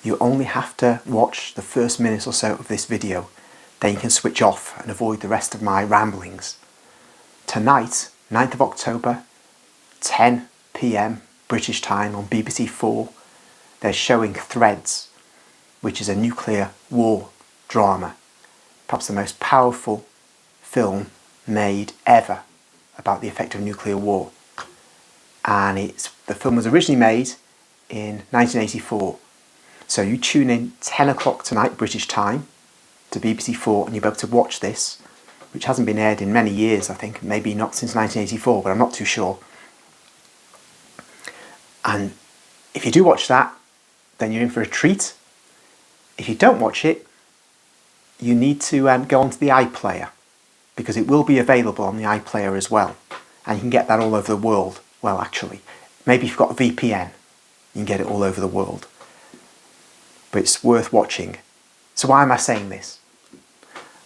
You only have to watch the first minute or so of this video, then you can switch off and avoid the rest of my ramblings. Tonight, 9th of October, 10 PM British time on BBC4, they're showing Threads, which is a nuclear war drama, perhaps the most powerful film made ever about the effect of nuclear war. And the film was originally made in 1984. So you tune in 10 o'clock tonight British time to BBC4 and you'll be able to watch this, which hasn't been aired in many years, I think, maybe not since 1984, but I'm not too sure. And if you do watch that, then you're in for a treat. If you don't watch it, you need to go onto the iPlayer, because it will be available on the iPlayer as well. And you can get that all over the world. Well, actually, maybe if you've got a VPN, you can get it all over the world. But it's worth watching. So why am I saying this?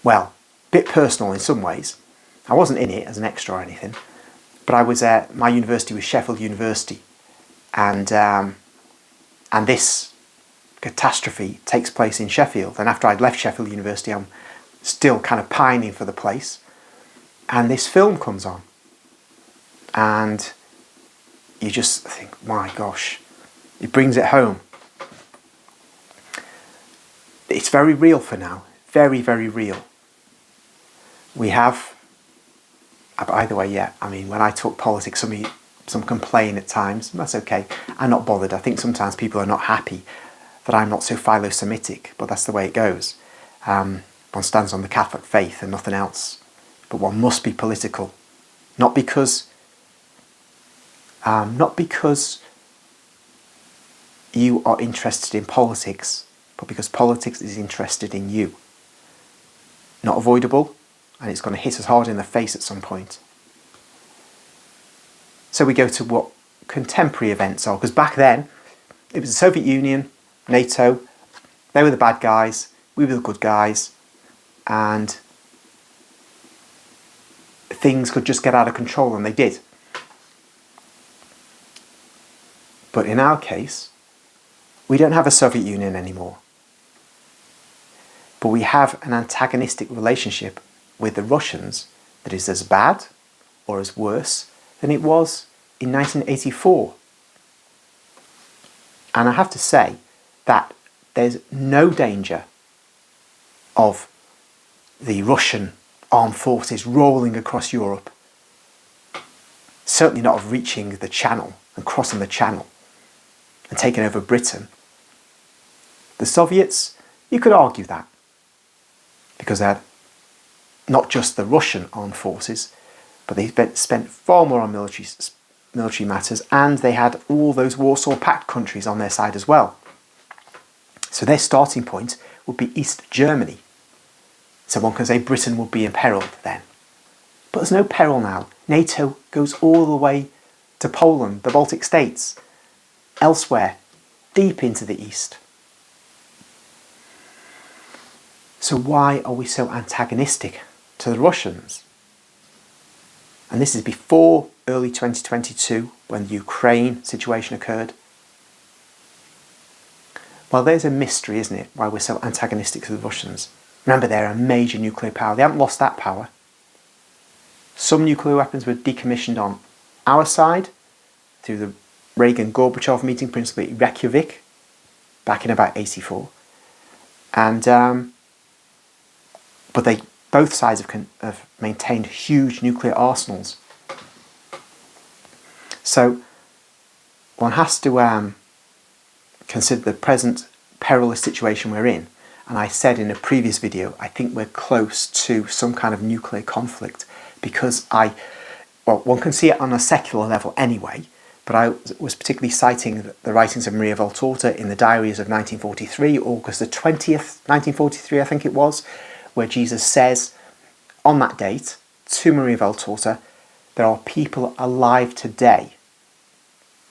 Well, a bit personal in some ways. I wasn't in it as an extra or anything, but I was my university was Sheffield University, and this catastrophe takes place in Sheffield. And after I'd left Sheffield University, I'm still kind of pining for the place. And this film comes on, and you just think, my gosh, it brings it home. It's very real for now, very, very real. We have, by the way, yeah, I mean, when I talk politics, some complain at times. That's okay. I'm not bothered. I think sometimes people are not happy that I'm not so philo-Semitic, but that's the way it goes. One stands on the Catholic faith and nothing else. But one must be political, not because you are interested in politics, but because politics is interested in you. Not avoidable, and it's going to hit us hard in the face at some point. So we go to what contemporary events are, because back then it was the Soviet Union, NATO, they were the bad guys, we were the good guys, and things could just get out of control, and they did. But in our case, we don't have a Soviet Union anymore. But we have an antagonistic relationship with the Russians that is as bad or as worse than it was in 1984. And I have to say that there's no danger of the Russian armed forces rolling across Europe. Certainly not of reaching the Channel and crossing the Channel and taking over Britain. The Soviets, you could argue that, because they had not just the Russian armed forces, but they spent far more on military matters, and they had all those Warsaw Pact countries on their side as well. So their starting point would be East Germany. So one can say Britain would be imperiled then. But there's no peril now. NATO goes all the way to Poland, the Baltic states, elsewhere, deep into the east. So why are we so antagonistic to the Russians? And this is before early 2022, when the Ukraine situation occurred. Well, there's a mystery, isn't it, why we're so antagonistic to the Russians. Remember, they're a major nuclear power. They haven't lost that power. Some nuclear weapons were decommissioned on our side through the Reagan-Gorbachev meeting, principally at Reykjavik, back in about 84. But both sides have maintained huge nuclear arsenals. So one has to consider the present perilous situation we're in. And I said in a previous video, I think we're close to some kind of nuclear conflict, because one can see it on a secular level anyway, but I was particularly citing the writings of Maria Valtorta in the diaries of 1943, August the 20th, 1943, I think it was, where Jesus says on that date to Maria Valtorta, there are people alive today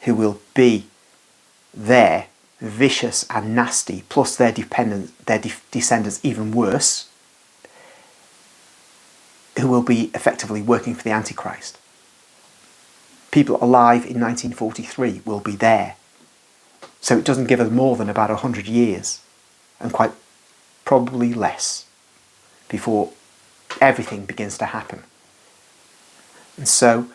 who will be there, vicious and nasty, plus their descendants even worse, who will be effectively working for the Antichrist. People alive in 1943 will be there. So it doesn't give us more than about 100 years, and quite probably less, before everything begins to happen. And so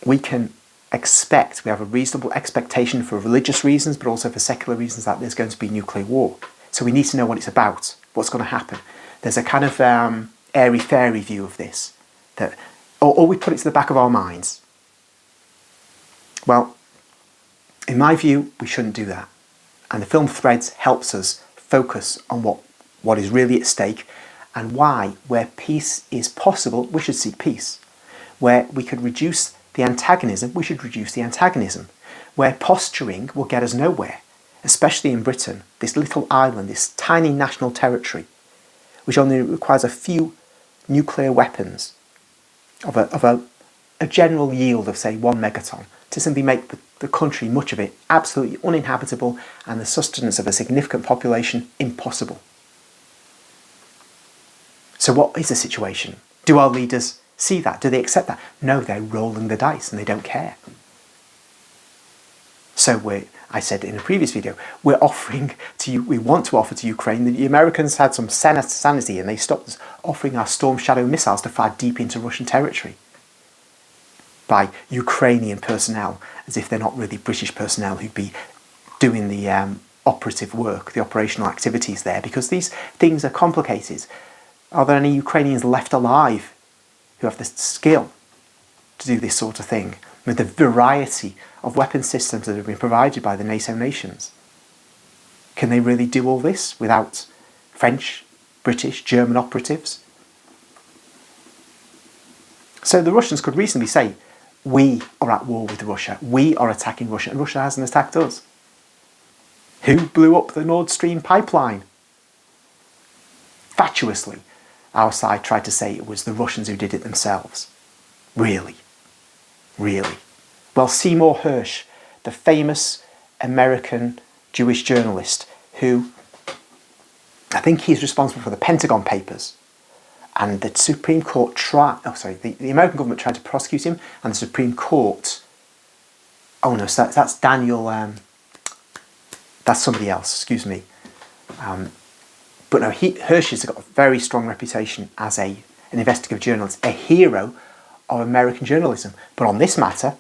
we can we have a reasonable expectation for religious reasons, but also for secular reasons, that there's going to be nuclear war. So we need to know what it's about, what's going to happen. There's a kind of airy-fairy view of this, that, or we put it to the back of our minds. Well, in my view, we shouldn't do that. And the film Threads helps us focus on what is really at stake, and why, where peace is possible, we should seek peace. Where we could reduce the antagonism, we should reduce the antagonism. Where posturing will get us nowhere, especially in Britain, this little island, this tiny national territory, which only requires a few nuclear weapons of a general yield of, say, 1 megaton, to simply make the country, much of it, absolutely uninhabitable, and the sustenance of a significant population impossible. So what is the situation? Do our leaders see that? Do they accept that? No, they're rolling the dice and they don't care. So I said in a previous video, we want to offer to Ukraine. The Americans had some sanity and they stopped us offering our Storm Shadow missiles to fire deep into Russian territory by Ukrainian personnel, as if they're not really British personnel who'd be doing the operative work, the operational activities there, because these things are complicated. Are there any Ukrainians left alive who have the skill to do this sort of thing, with the variety of weapon systems that have been provided by the NATO nations? Can they really do all this without French, British, German operatives? So the Russians could reasonably say, we are at war with Russia, we are attacking Russia, and Russia hasn't attacked us. Who blew up the Nord Stream pipeline? Fatuously, our side tried to say it was the Russians who did it themselves. Really? Really? Well, Seymour Hersh, the famous American Jewish journalist, who I think he's responsible for the Pentagon Papers, and the Supreme Court the American government tried to prosecute him, and the Supreme Court, that's Daniel, that's somebody else, excuse me. But no, Hersh has got a very strong reputation as an investigative journalist, a hero of American journalism. But on this matter,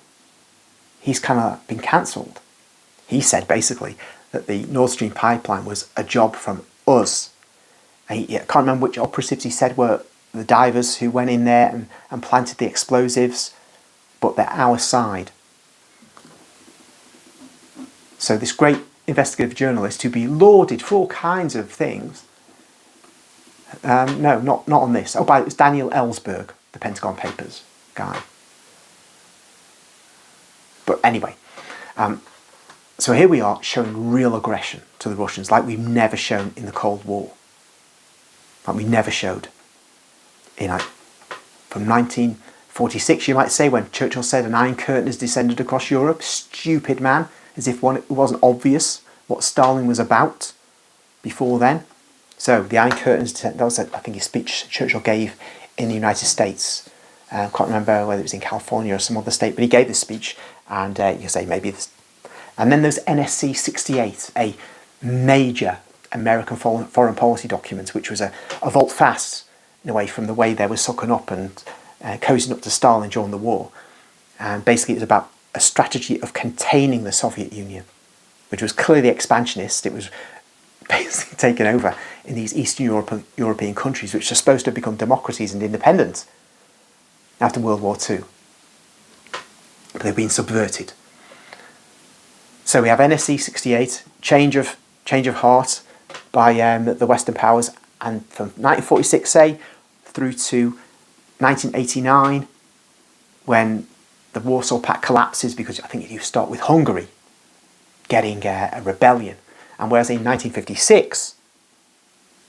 he's kind of been cancelled. He said basically that the Nord Stream pipeline was a job from us. I can't remember which operatives he said were the divers who went in there and planted the explosives, but they're our side. So this great investigative journalist, who be lauded for all kinds of things, no, not on this. It was Daniel Ellsberg, the Pentagon Papers guy. But anyway, so here we are showing real aggression to the Russians, like we've never shown in the Cold War. Like we never showed. From 1946, you might say, when Churchill said an Iron Curtain has descended across Europe. Stupid man, as if it wasn't obvious what Stalin was about before then. So the Iron Curtain, that was, I think, a speech Churchill gave in the United States. I can't remember whether it was in California or some other state, but he gave this speech, and you say maybe this. And then there's NSC 68, a major American foreign policy document, which was a volte-face in a way from the way they were sucking up and cozying up to Stalin during the war. And basically it was about a strategy of containing the Soviet Union, which was clearly expansionist. It was basically taken over in these Eastern European countries, which are supposed to have become democracies and independent after World War II. But they've been subverted. So we have NSC 68, change of heart by the Western powers, and from 1946, say, through to 1989, when the Warsaw Pact collapses, because I think you start with Hungary getting a rebellion. And whereas in 1956,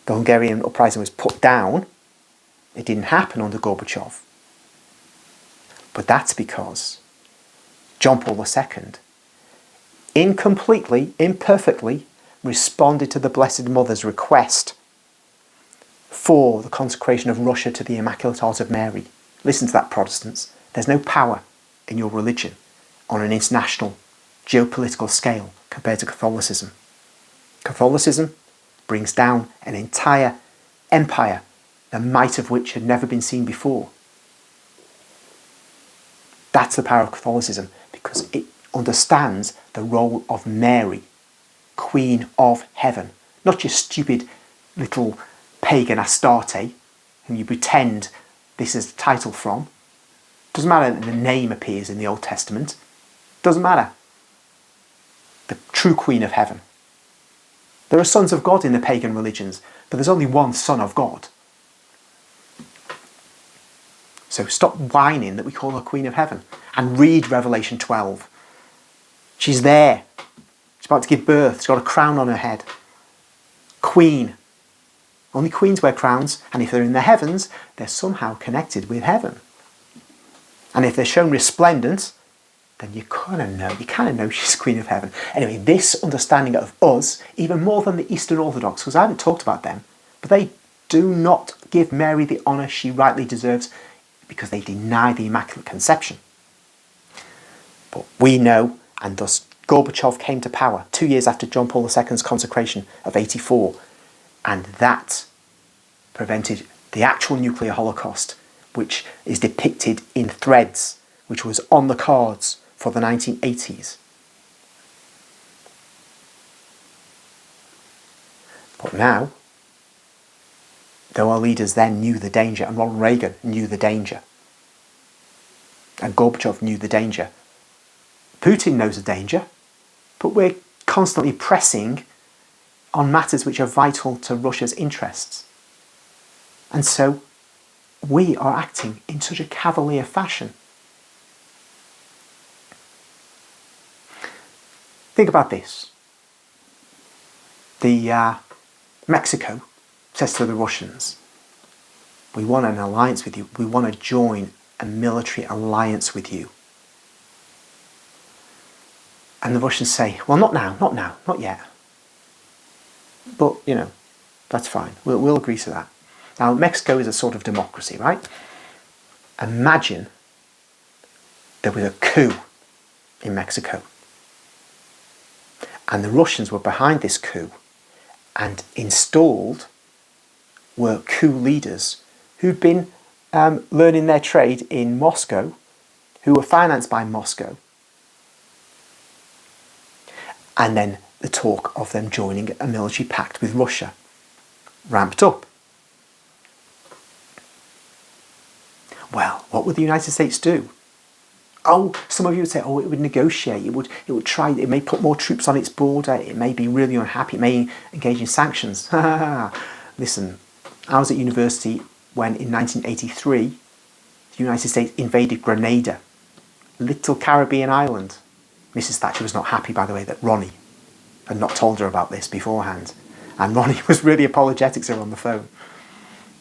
the Hungarian uprising was put down, it didn't happen under Gorbachev. But that's because John Paul II incompletely, imperfectly responded to the Blessed Mother's request for the consecration of Russia to the Immaculate Heart of Mary. Listen to that, Protestants. There's no power in your religion on an international geopolitical scale compared to Catholicism. Catholicism brings down an entire empire, the might of which had never been seen before. That's the power of Catholicism, because it understands the role of Mary, Queen of Heaven, not your stupid little pagan Astarte, whom you pretend this is a title from. Doesn't matter that the name appears in the Old Testament. Doesn't matter. The true Queen of Heaven. There are sons of God in the pagan religions, but there's only one Son of God. So stop whining that we call her Queen of Heaven and read Revelation 12. She's there. She's about to give birth. She's got a crown on her head. Queen. Only queens wear crowns, and if they're in the heavens, they're somehow connected with heaven. And if they're shown resplendent, then you kind of know she's Queen of Heaven. Anyway, this understanding of us, even more than the Eastern Orthodox, because I haven't talked about them, but they do not give Mary the honour she rightly deserves because they deny the Immaculate Conception. But we know, and thus Gorbachev came to power 2 years after John Paul II's consecration of '84, and that prevented the actual nuclear holocaust, which is depicted in Threads, which was on the cards for the 1980s. But now, though our leaders then knew the danger, and Ronald Reagan knew the danger, and Gorbachev knew the danger, Putin knows the danger, but we're constantly pressing on matters which are vital to Russia's interests. And so we are acting in such a cavalier fashion. Think about this. Mexico says to the Russians, we want an alliance with you. We want to join a military alliance with you. And the Russians say, well, not now, not yet. But, that's fine. We'll agree to that. Now, Mexico is a sort of democracy, right? Imagine there was a coup in Mexico. And the Russians were behind this coup, and installed were coup leaders who'd been learning their trade in Moscow, who were financed by Moscow. And then the talk of them joining a military pact with Russia ramped up. Well, what would the United States do? Oh, some of you would say, it would negotiate, it would try, it may put more troops on its border, it may be really unhappy, it may engage in sanctions. Listen, I was at university when in 1983, the United States invaded Grenada, little Caribbean island. Mrs. Thatcher was not happy, by the way, that Ronnie had not told her about this beforehand. And Ronnie was really apologetic to her on the phone.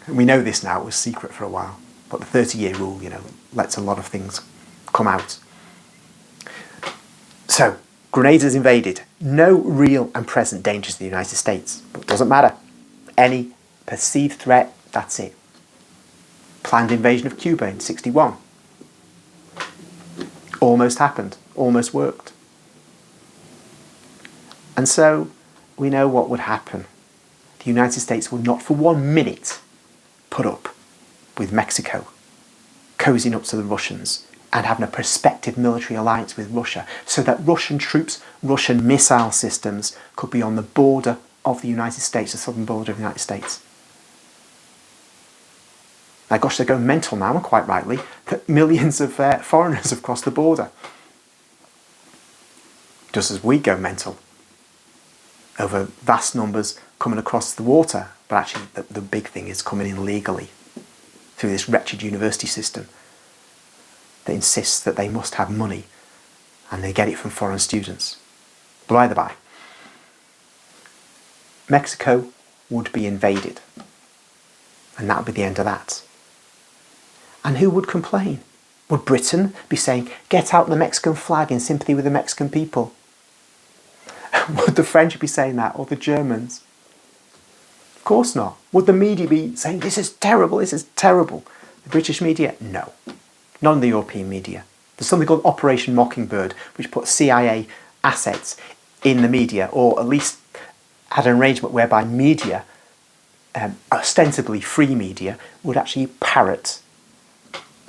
And we know this now, it was secret for a while. But the 30-year rule, lets a lot of things come out. So, Grenada's invaded. No real and present danger to the United States. But it doesn't matter. Any perceived threat, that's it. Planned invasion of Cuba in '61. Almost happened. Almost worked. And so, we know what would happen. The United States would not for 1 minute put up with Mexico cozying up to the Russians and having a prospective military alliance with Russia so that Russian troops, Russian missile systems could be on the border of the United States, the southern border of the United States. Now, gosh, they're going mental now, and quite rightly, that millions of foreigners have crossed the border. Just as we go mental over vast numbers coming across the water, but actually the big thing is coming in legally through this wretched university system that insists that they must have money and they get it from foreign students. But by the by, Mexico would be invaded, and that would be the end of that. And who would complain? Would Britain be saying, get out the Mexican flag in sympathy with the Mexican people? Would the French be saying that, or the Germans? Of course not. Would the media be saying, this is terrible, this is terrible? The British media? No. None of the European media. There's something called Operation Mockingbird, which put CIA assets in the media, or at least had an arrangement whereby media, ostensibly free media, would actually parrot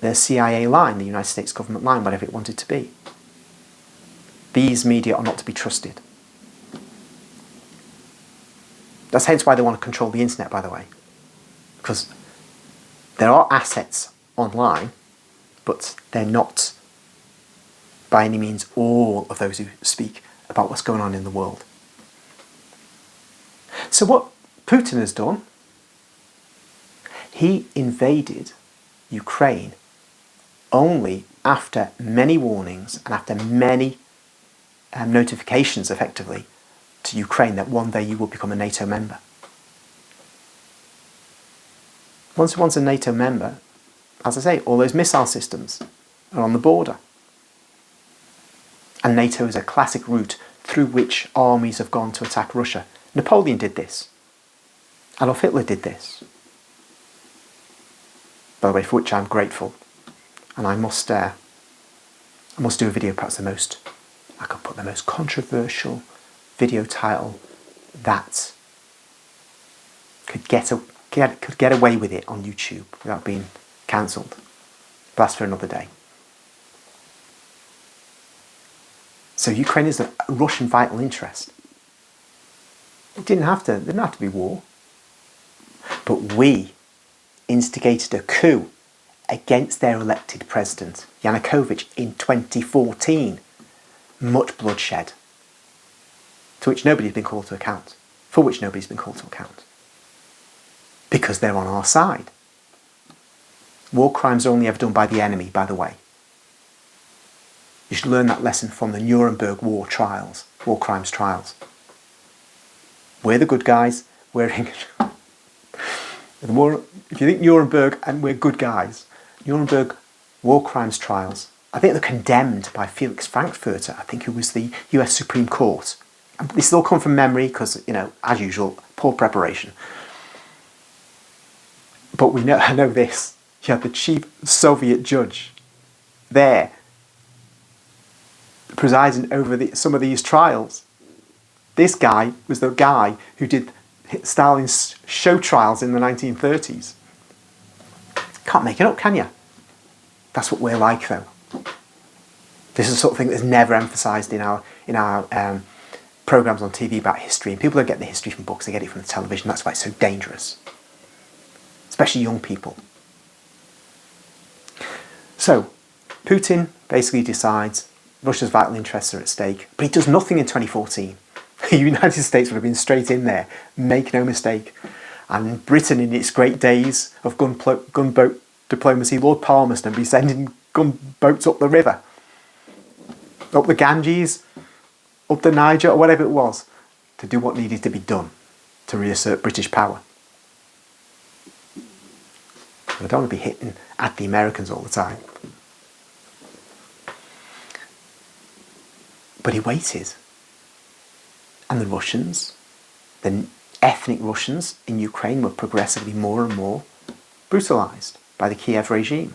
the CIA line, the United States government line, whatever it wanted to be. These media are not to be trusted. That's hence why they want to control the internet, by the way. Because there are assets online, but they're not by any means all of those who speak about what's going on in the world. So what Putin has done, he invaded Ukraine only after many warnings and after many notifications, effectively, to Ukraine that one day you will become a NATO member. Once a NATO member, as I say, all those missile systems are on the border. And NATO is a classic route through which armies have gone to attack Russia. Napoleon did this. Adolf Hitler did this. By the way, for which I'm grateful. And I must do a video, perhaps I could put the most controversial video title that could get away with it on YouTube without being cancelled. But that's for another day. So Ukraine is a Russian vital interest. There didn't have to be war. But we instigated a coup against their elected president, Yanukovych, in 2014. Much bloodshed. For which nobody's been called to account. Because they're on our side. War crimes are only ever done by the enemy, by the way. You should learn that lesson from the Nuremberg war crimes trials. We're the good guys, if you think Nuremberg and we're good guys, Nuremberg war crimes trials, I think they're condemned by Felix Frankfurter, I think, who was the US Supreme Court. And this all come from memory because, as usual, poor preparation. But I know this. You had the chief Soviet judge there presiding over some of these trials. This guy was the guy who did Stalin's show trials in the 1930s. Can't make it up, can you? That's what we're like, though. This is the sort of thing that's never emphasised in our programmes on TV about history. And people don't get the history from books, they get it from the television. That's why it's so dangerous. Especially young people. So, Putin basically decides Russia's vital interests are at stake, but he does nothing in 2014. The United States would have been straight in there, make no mistake. And Britain, in its great days of gunboat diplomacy, Lord Palmerston would be sending gunboats up the river, up the Ganges, up the Niger, or whatever it was, to do what needed to be done to reassert British power. I don't want to be hitting at the Americans all the time. But he waited. And the Russians, the ethnic Russians in Ukraine, were progressively more and more brutalised by the Kiev regime.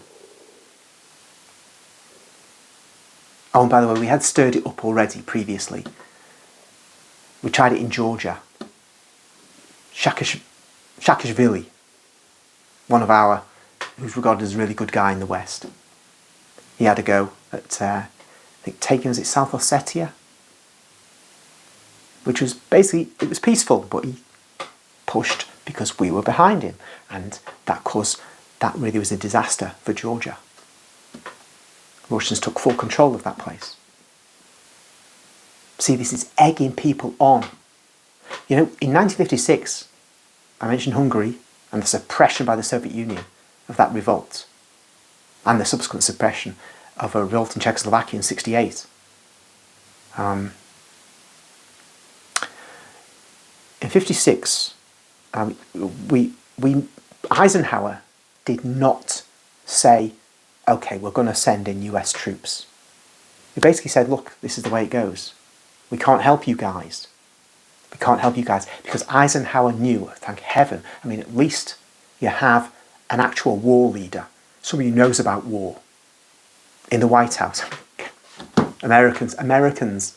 Oh, and by the way, we had stirred it up already previously. We tried it in Georgia. Saakashvili, who's regarded as a really good guy in the West. He had a go at, I think, taking, South Ossetia? Which was basically, it was peaceful, but he pushed because we were behind him. And that really was a disaster for Georgia. Russians took full control of that place. See, this is egging people on. In 1956, I mentioned Hungary and the suppression by the Soviet Union of that revolt, and the subsequent suppression of a revolt in Czechoslovakia in 1968. In 1956, Eisenhower did not say, okay, we're going to send in US troops. He basically said, look, this is the way it goes. We can't help you guys. Because Eisenhower knew, thank heaven, at least you have an actual war leader, somebody who knows about war in the White House. Americans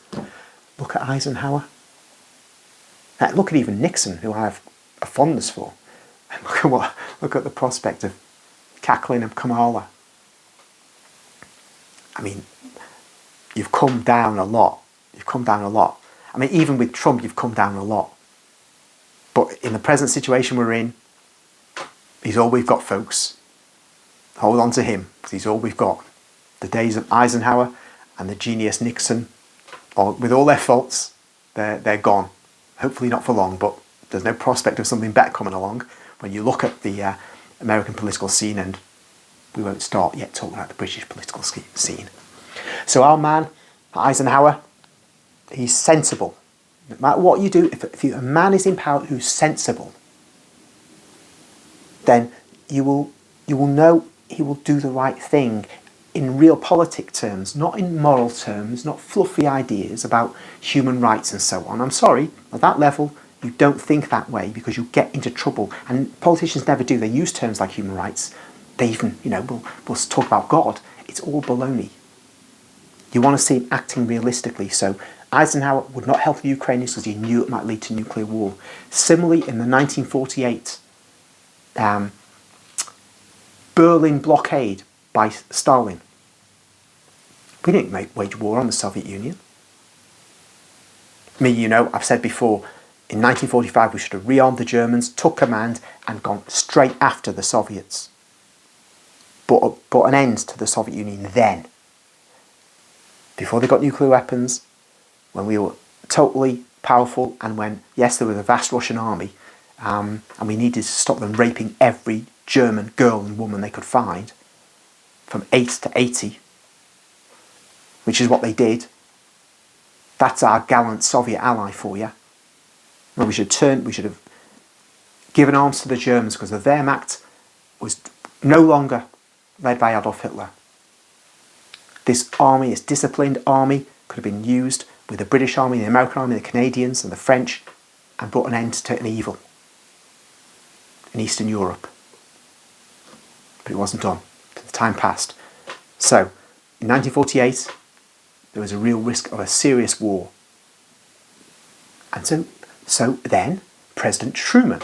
Look at Eisenhower. Look at even Nixon, who I have a fondness for. And look at the prospect of cackling of Kamala. I mean, you've come down a lot. You've come down a lot. I mean, even with Trump, you've come down a lot. But in the present situation we're in, he's all we've got, folks. Hold on to him, because he's all we've got. The days of Eisenhower and the genius Nixon, with all their faults, they're gone. Hopefully not for long, but there's no prospect of something better coming along when you look at the American political scene, and we won't start yet talking about the British political scene. So our man, Eisenhower, he's sensible. No matter what you do, if a man is in power who's sensible, then you will know he will do the right thing in real politic terms, not in moral terms, not fluffy ideas about human rights and so on. I'm sorry, at that level, you don't think that way because you get into trouble. And politicians never do. They use terms like human rights. They even, will talk about God. It's all baloney. You want to see him acting realistically. So Eisenhower would not help the Ukrainians because he knew it might lead to nuclear war. Similarly, in the 1948 Berlin blockade by Stalin, we didn't wage war on the Soviet Union. I've said before, in 1945 we should have rearmed the Germans, took command and gone straight after the Soviets. Put an end to the Soviet Union then. Before they got nuclear weapons, when we were totally powerful and when, yes, there was a vast Russian army, and we needed to stop them raping every German girl and woman they could find, from 8 to 80, which is what they did. That's our gallant Soviet ally for you. Well, we should have given arms to the Germans because the Wehrmacht was no longer led by Adolf Hitler. This army, this disciplined army, could have been used with the British army, the American army, the Canadians and the French, and brought an end to an evil in Eastern Europe. But it wasn't done. The time passed. So, in 1948, there was a real risk of a serious war. And so then, President Truman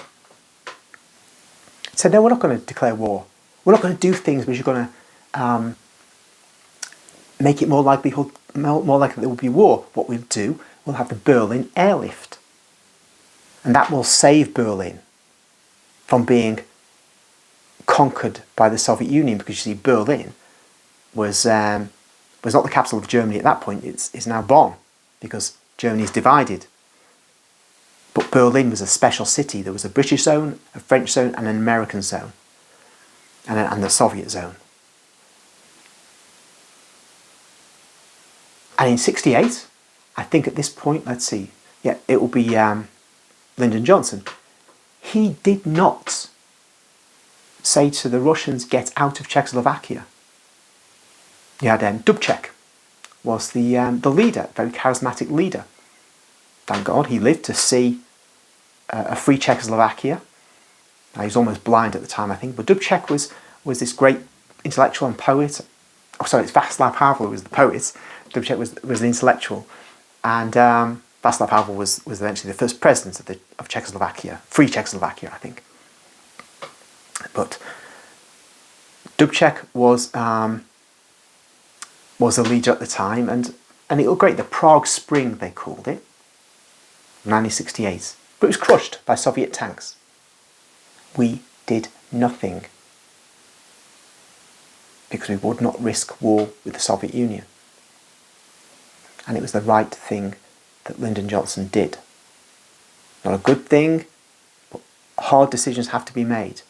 said, no, we're not going to declare war. We're not going to do things which are going to make it more likely there will be war. What we'll do, we'll have the Berlin airlift. And that will save Berlin from being conquered by the Soviet Union, because you see, Berlin was not the capital of Germany at that point. It's now Bonn, because Germany is divided. But Berlin was a special city. There was a British zone, a French zone, and an American zone, and the Soviet zone. And in '68, I think at this point, let's see, it will be Lyndon Johnson. He did not say to the Russians, get out of Czechoslovakia. You had Dubček was the leader, very charismatic leader. Thank God he lived to see a free Czechoslovakia. Now, he was almost blind at the time, I think, but Dubček was this great intellectual and poet. Oh, sorry, it's Václav Havel who was the poet. Dubček was the intellectual, and Václav Havel was eventually the first president of Czechoslovakia, free Czechoslovakia, I think. But Dubček was a leader at the time, and it was great. The Prague Spring, they called it, 1968. But it was crushed by Soviet tanks. We did nothing because we would not risk war with the Soviet Union. And it was the right thing that Lyndon Johnson did. Not a good thing, but hard decisions have to be made.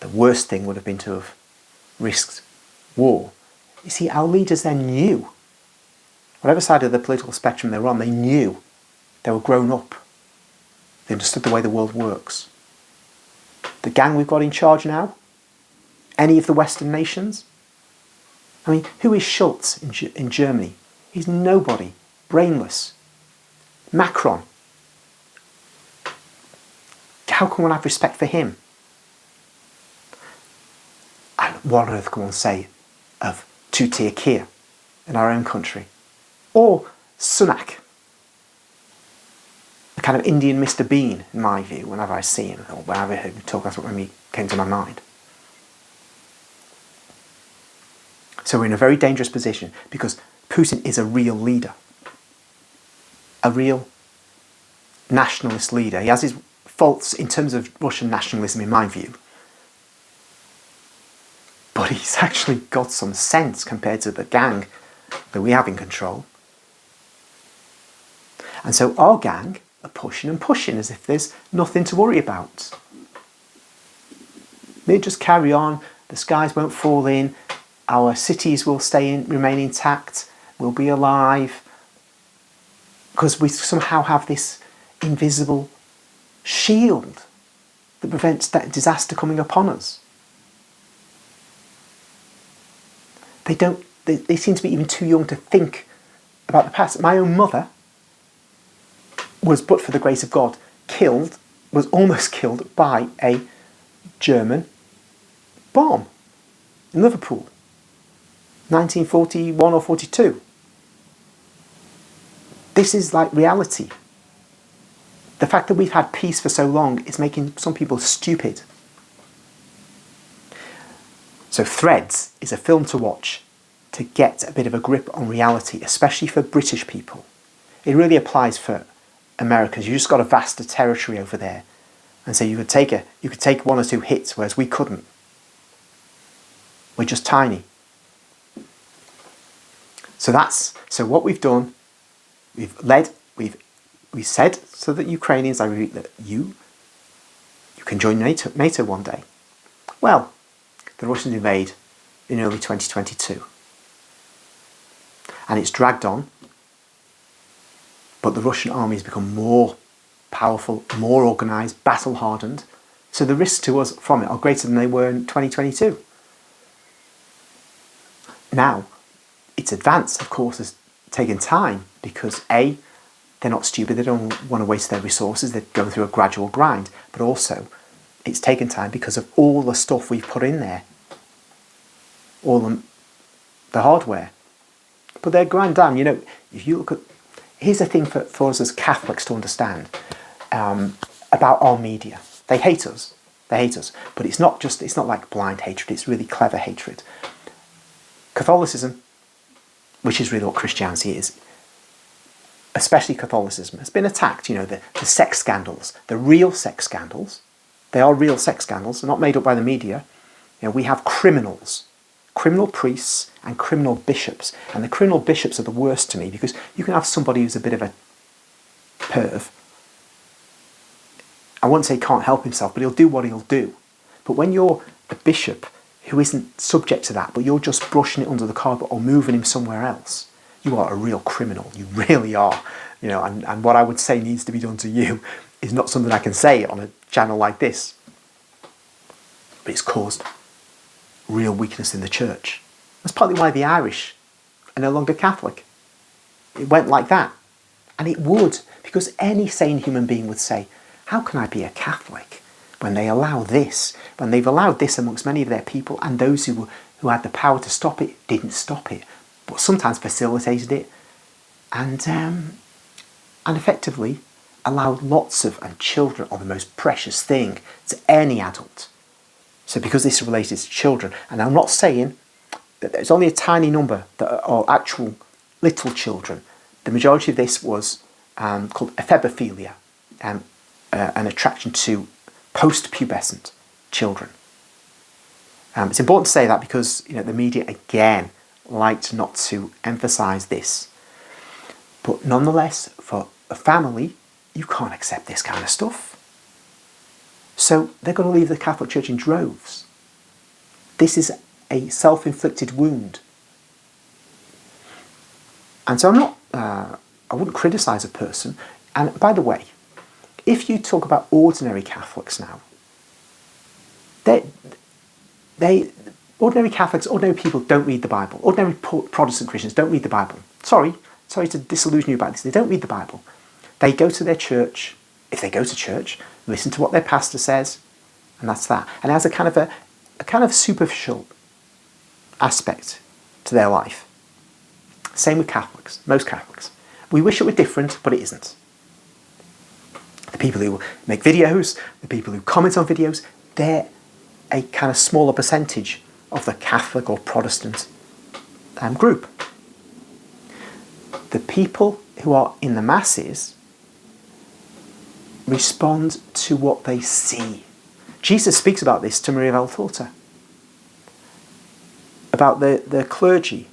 The worst thing would have been to have risked war. You see, our leaders then knew, whatever side of the political spectrum they were on, they knew. They were grown up. They understood the way the world works. The gang we've got in charge now, any of the Western nations, I mean, who is Schulz in Germany? He's nobody, brainless. Macron, how can one have respect for him? And what on earth can one say of two-tier Keir in our own country? Or Sunak, a kind of Indian Mr. Bean, in my view, whenever I see him, or whenever I heard him talk, that's what came to my mind. So we're in a very dangerous position because Putin is a real leader, a real nationalist leader. He has his faults in terms of Russian nationalism, in my view, but he's actually got some sense compared to the gang that we have in control. And so our gang are pushing and pushing as if there's nothing to worry about. They just carry on, the skies won't fall in, our cities will remain intact, we'll be alive, because we somehow have this invisible shield that prevents that disaster coming upon us. They seem to be even too young to think about the past. My own mother was, but for the grace of God, was almost killed by a German bomb in Liverpool, 1941 or 42. This is like reality. The fact that we've had peace for so long is making some people stupid. So Threads is a film to watch to get a bit of a grip on reality, especially for British people. It really applies for Americans. You just got a vaster territory over there, and so you could take one or two hits, whereas we couldn't. We're just tiny. So what we've done, we said so that Ukrainians, I repeat, that you can join NATO one day. Well, the Russians invade in early 2022. And it's dragged on, but the Russian army has become more powerful, more organised, battle-hardened, so the risks to us from it are greater than they were in 2022. Now, its advance, of course, has taken time because A, they're not stupid, they don't want to waste their resources, they're going through a gradual grind, but also it's taken time because of all the stuff we've put in there, all the hardware. But they're grind down. You know, if you look at, here's the thing for us as Catholics to understand about our media. They hate us, but it's not like blind hatred, it's really clever hatred. Catholicism, which is really what Christianity is, especially Catholicism, has been attacked. You know, the sex scandals, the real sex scandals, they are real sex scandals, they're not made up by the media. You know, we have criminal priests and criminal bishops, and the criminal bishops are the worst to me because you can have somebody who's a bit of a perv. I won't say he can't help himself, but he'll do what he'll do. But when you're a bishop who isn't subject to that, but you're just brushing it under the carpet or moving him somewhere else, you are a real criminal. You really are. You know, and what I would say needs to be done to you is not something I can say on a channel like this. But it's caused real weakness in the church. That's partly why the Irish are no longer Catholic. It went like that. And it would, because any sane human being would say, how can I be a Catholic when they've allowed this amongst many of their people, and those who had the power to stop it didn't stop it, but sometimes facilitated it, and effectively allowed lots of, and children are the most precious thing to any adult. So because this is related to children, and I'm not saying that there's only a tiny number that are actual little children. The majority of this was called ephebophilia, an attraction to post-pubescent children. It's important to say that because the media again liked not to emphasise this. But nonetheless, for a family, you can't accept this kind of stuff. So they're going to leave the Catholic Church in droves. This is a self-inflicted wound. And so I wouldn't criticise a person. And by the way, if you talk about ordinary Catholics now, ordinary Catholics, ordinary people don't read the Bible. Ordinary Protestant Christians don't read the Bible. Sorry to disillusion you about this. They don't read the Bible. They go to their church. If they go to church, listen to what their pastor says, and that's that. And it has a kind of superficial aspect to their life. Same with Catholics, most Catholics. We wish it were different, but it isn't. people who make videos, the people who comment on videos, they're a kind of smaller percentage of the Catholic or Protestant group. The people who are in the masses respond to what they see. Jesus speaks about this to Maria Valtorta, about the clergy.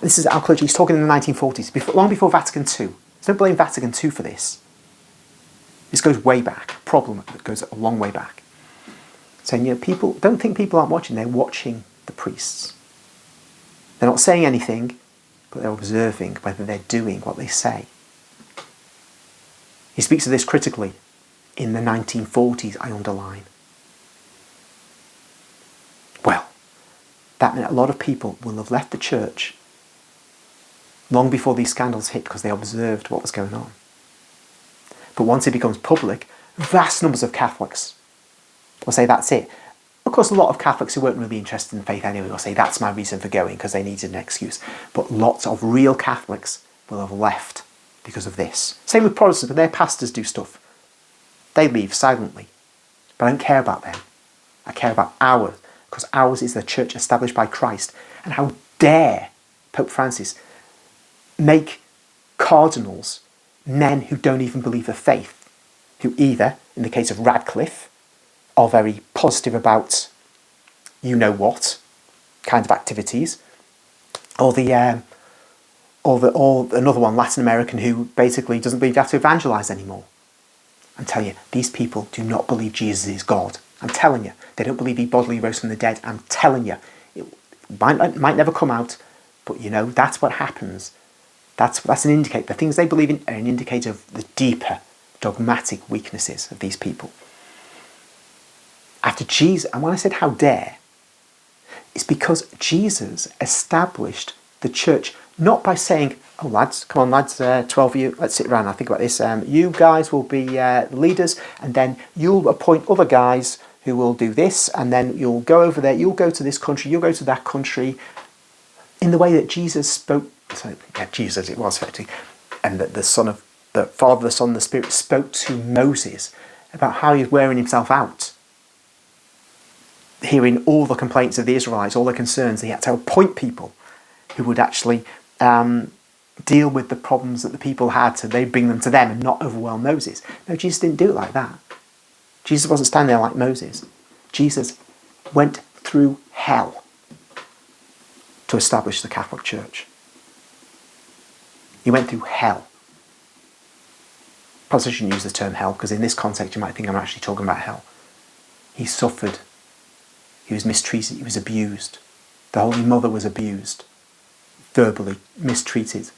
This is our clergy. He's talking in the 1940s, long before Vatican II. So don't blame Vatican II for this. This goes way back. A problem that goes a long way back. Saying, people don't think people aren't watching. They're watching the priests. They're not saying anything, but they're observing whether they're doing what they say. He speaks of this critically in the 1940s, I underline. Well, that meant a lot of people will have left the church long before these scandals hit because they observed what was going on. But once it becomes public, vast numbers of Catholics will say that's it. Of course, a lot of Catholics who weren't really interested in faith anyway will say that's my reason for going because they needed an excuse. But lots of real Catholics will have left because of this. Same with Protestants, when their pastors do stuff. They leave silently. But I don't care about them. I care about ours, because ours is the church established by Christ. And how dare Pope Francis make cardinals men who don't even believe the faith, who either, in the case of Radcliffe, are very positive about you-know-what kind of activities, or another one, Latin American, who basically doesn't believe you have to evangelise anymore. I'm telling you, these people do not believe Jesus is God. I'm telling you, they don't believe he bodily rose from the dead. I'm telling you, it might never come out, but that's what happens. That's an indicator. The things they believe in are an indicator of the deeper dogmatic weaknesses of these people. After Jesus, and when I said how dare, it's because Jesus established the church not by saying, oh lads, come on lads, 12 of you, let's sit around and think about this. You guys will be leaders, and then you'll appoint other guys who will do this, and then you'll go over there, you'll go to this country, you'll go to that country, in the way that Jesus spoke. Jesus it was effectively, and that the Father, the Son, and the Spirit spoke to Moses about how he was wearing himself out. Hearing all the complaints of the Israelites, all their concerns, he had to appoint people who would actually deal with the problems that the people had, so they'd bring them to them and not overwhelm Moses. No, Jesus didn't do it like that. Jesus wasn't standing there like Moses. Jesus went through hell to establish the Catholic Church. He went through hell. Perhaps I shouldn't use the term hell, because in this context you might think I'm actually talking about hell. He suffered. He was mistreated. He was abused. The Holy Mother was abused. Verbally mistreated.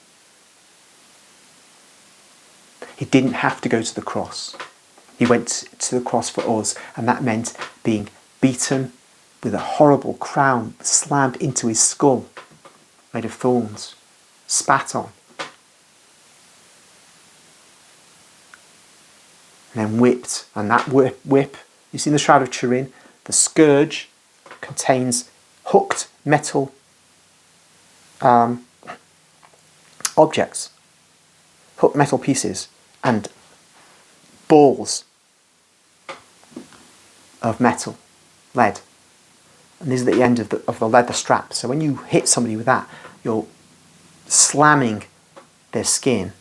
He didn't have to go to the cross. He went to the cross for us, and that meant being beaten with a horrible crown slammed into his skull, made of thorns, spat on, and then whipped. And that whip, you see in the Shroud of Turin, the scourge contains hooked metal objects, hooked metal pieces, and balls of metal, lead. And this is at the end of the leather strap. So when you hit somebody with that, you're slamming their skin.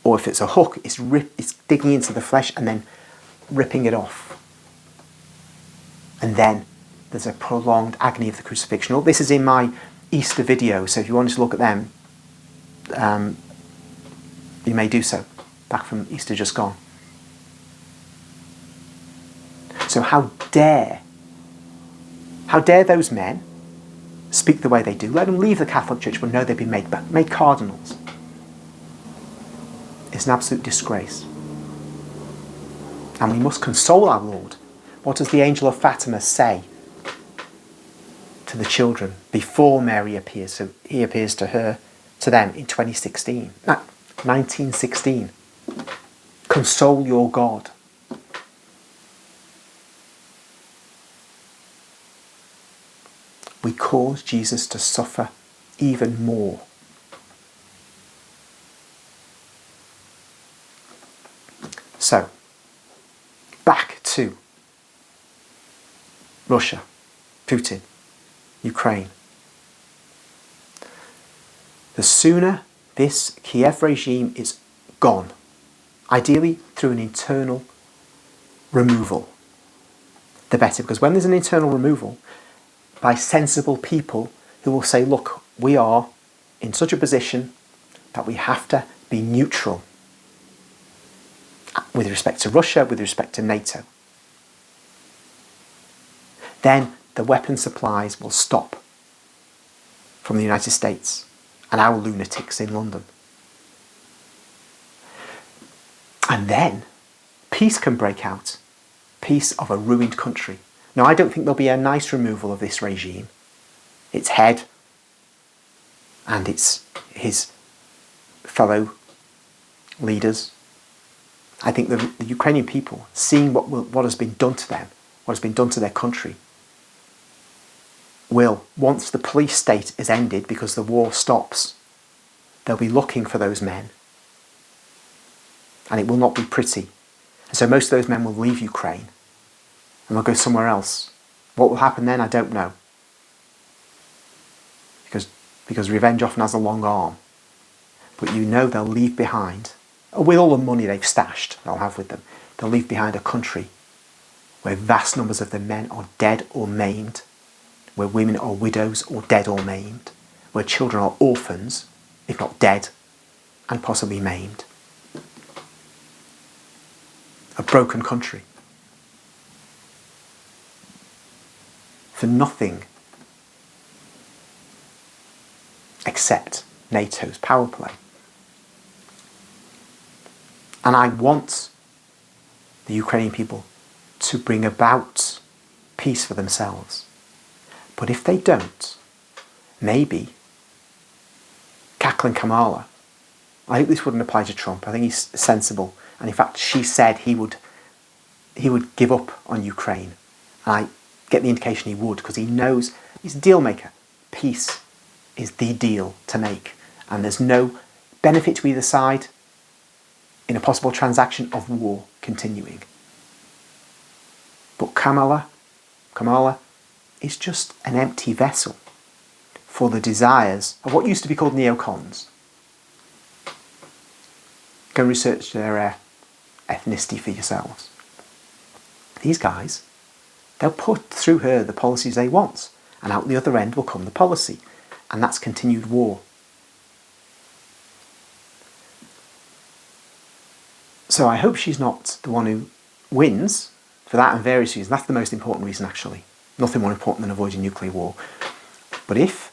Or if it's a hook, it's digging into the flesh and then ripping it off. And then there's a prolonged agony of the crucifixion. This is in my Easter video, so if you wanted to look at them, you may do so, back from Easter just gone. So how dare those men speak the way they do? Let them leave the Catholic Church but know they've been made cardinals. It's an absolute disgrace. And we must console our Lord. What does the angel of Fatima say to the children before Mary appears? So he appears to them in 1916. Console your God. We cause Jesus to suffer even more. So, back to Russia, Putin, Ukraine. The sooner this Kiev regime is gone, ideally through an internal removal, the better. Because when there's an internal removal by sensible people who will say, look, we are in such a position that we have to be neutral with respect to Russia, with respect to NATO, then the weapon supplies will stop from the United States and our lunatics in London. And then peace can break out. Peace of a ruined country. Now, I don't think there'll be a nice removal of this regime. Its head and his fellow leaders. I think the Ukrainian people, seeing what has been done to them, what has been done to their country, will, once the police state is ended because the war stops, they'll be looking for those men. And it will not be pretty. And so most of those men will leave Ukraine and they'll go somewhere else. What will happen then, I don't know. Because revenge often has a long arm. But you know they'll leave behind, with all the money they've stashed, they'll have with them, they'll leave behind a country where vast numbers of the men are dead or maimed, where women are widows or dead or maimed, where children are orphans, if not dead, and possibly maimed. A broken country. For nothing except NATO's power play. And I want the Ukrainian people to bring about peace for themselves. But if they don't, maybe cackling Kamala, I hope this wouldn't apply to Trump. I think he's sensible. And in fact, she said he would give up on Ukraine. And I get the indication he would, because he knows he's a deal maker. Peace is the deal to make. And there's no benefit to either side in a possible transaction of war continuing. But Kamala is just an empty vessel for the desires of what used to be called neocons. Go and research their ethnicity for yourselves. These guys, they'll put through her the policies they want, and out the other end will come the policy, and that's continued war. So I hope she's not the one who wins, for that and various reasons. That's the most important reason, actually. Nothing more important than avoiding nuclear war. But if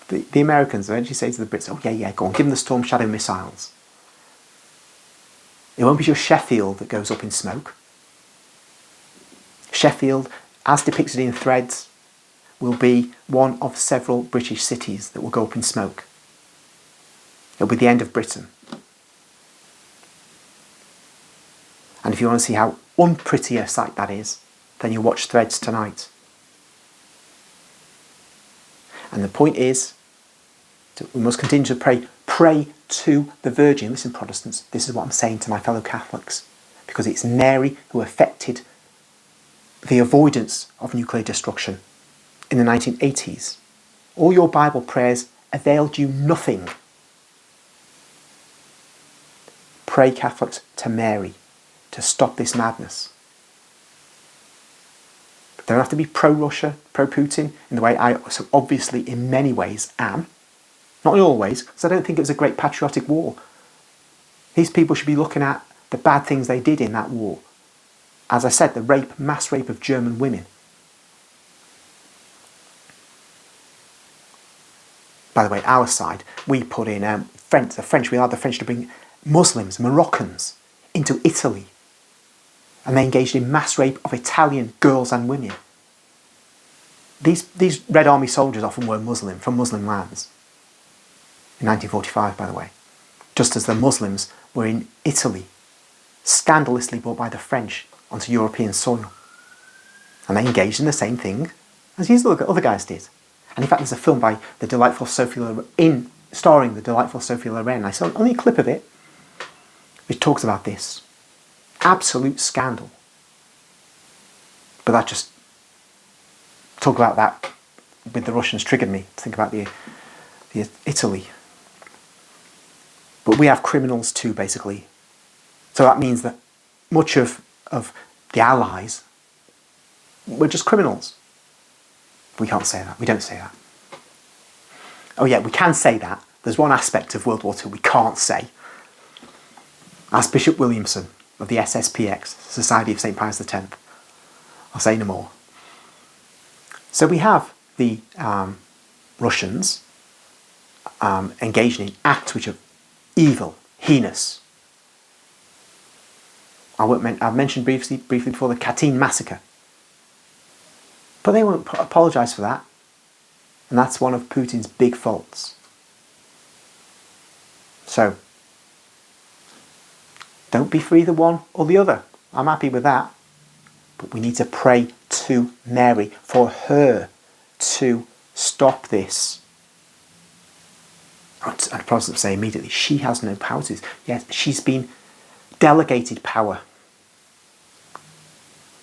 the Americans eventually say to the Brits, oh yeah, go on, give them the Storm Shadow missiles, it won't be just Sheffield that goes up in smoke. Sheffield, as depicted in Threads, will be one of several British cities that will go up in smoke. It'll be the end of Britain. And if you want to see how unpretty a sight that is, then you watch Threads tonight. And the point is, we must continue to pray. Pray to the Virgin. Listen, Protestants, this is what I'm saying to my fellow Catholics, because it's Mary who effected the avoidance of nuclear destruction in the 1980s. All your Bible prayers availed you nothing. Pray, Catholics, to Mary to stop this madness. But they don't have to be pro-Russia, pro-Putin, in the way I so obviously in many ways am. Not in all ways, because I don't think it was a great patriotic war. These people should be looking at the bad things they did in that war. As I said, the mass rape of German women. By the way, our side, we put in we allowed the French to bring Muslims, Moroccans, into Italy. And they engaged in mass rape of Italian girls and women. These Red Army soldiers often were Muslim, from Muslim lands. In 1945, by the way. Just as the Muslims were in Italy, scandalously brought by the French onto European soil. And they engaged in the same thing as these other guys did. And in fact, there's a film by the delightful Sophie Loren, starring the delightful Sophie Loren. I saw only a clip of it. which talks about this. Absolute scandal. But that just, talk about that with the Russians triggered me to think about the Italy. But we have criminals too, basically. So that means that much of the Allies were just criminals. We can't say that. We don't say that. Oh yeah, we can say that. There's one aspect of World War II we can't say. As Bishop Williamson of the SSPX, Society of St. Pius X. I'll say no more. So we have the Russians engaging in acts which are evil, heinous. I've mentioned briefly before the Katyn massacre. But they won't apologise for that. And that's one of Putin's big faults. So, don't be for either one or the other. I'm happy with that. But we need to pray to Mary for her to stop this. And the Protestants say immediately, she has no power to this. Yes, she's been delegated power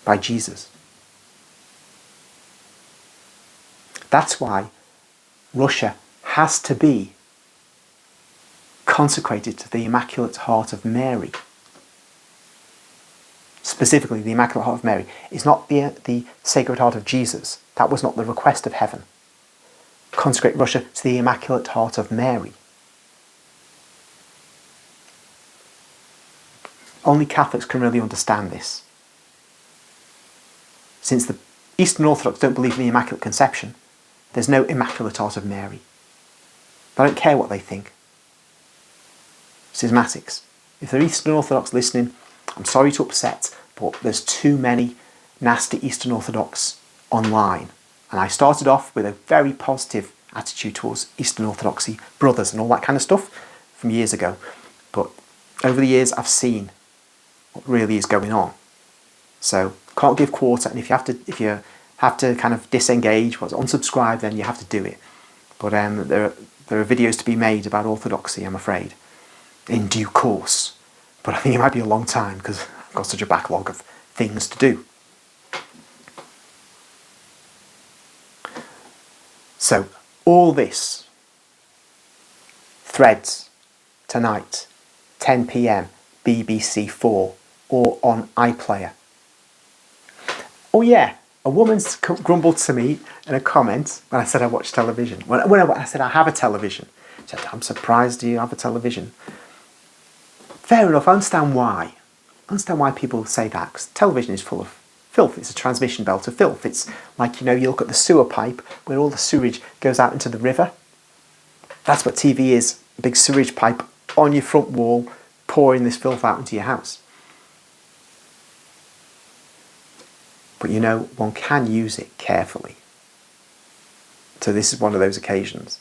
by Jesus. That's why Russia has to be consecrated to the Immaculate Heart of Mary. Specifically, the Immaculate Heart of Mary is not the Sacred Heart of Jesus. That was not the request of heaven. Consecrate Russia to the Immaculate Heart of Mary. Only Catholics can really understand this. Since the Eastern Orthodox don't believe in the Immaculate Conception, there's no Immaculate Heart of Mary. I don't care what they think. Schismatics. If they're Eastern Orthodox listening, I'm sorry to upset, but there's too many nasty Eastern Orthodox online. And I started off with a very positive attitude towards Eastern Orthodoxy, brothers and all that kind of stuff from years ago. But over the years, I've seen what really is going on. So, can't give quarter, and if you have to kind of disengage, unsubscribe, then you have to do it. But there are videos to be made about Orthodoxy, I'm afraid, in due course. But I think it might be a long time because I've got such a backlog of things to do. So, all this, threads, tonight, 10 p.m, BBC4, or on iPlayer. Oh yeah, a woman grumbled to me in a comment when I said I watch television. When I said I have a television. She said, I'm surprised you have a television. Fair enough, I understand why. I understand why people say that, because television is full of filth. It's a transmission belt of filth. It's like, you look at the sewer pipe where all the sewage goes out into the river. That's what TV is, a big sewage pipe on your front wall, pouring this filth out into your house. But one can use it carefully. So this is one of those occasions.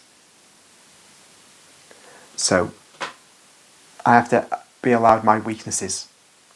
So I have to be allowed my weaknesses.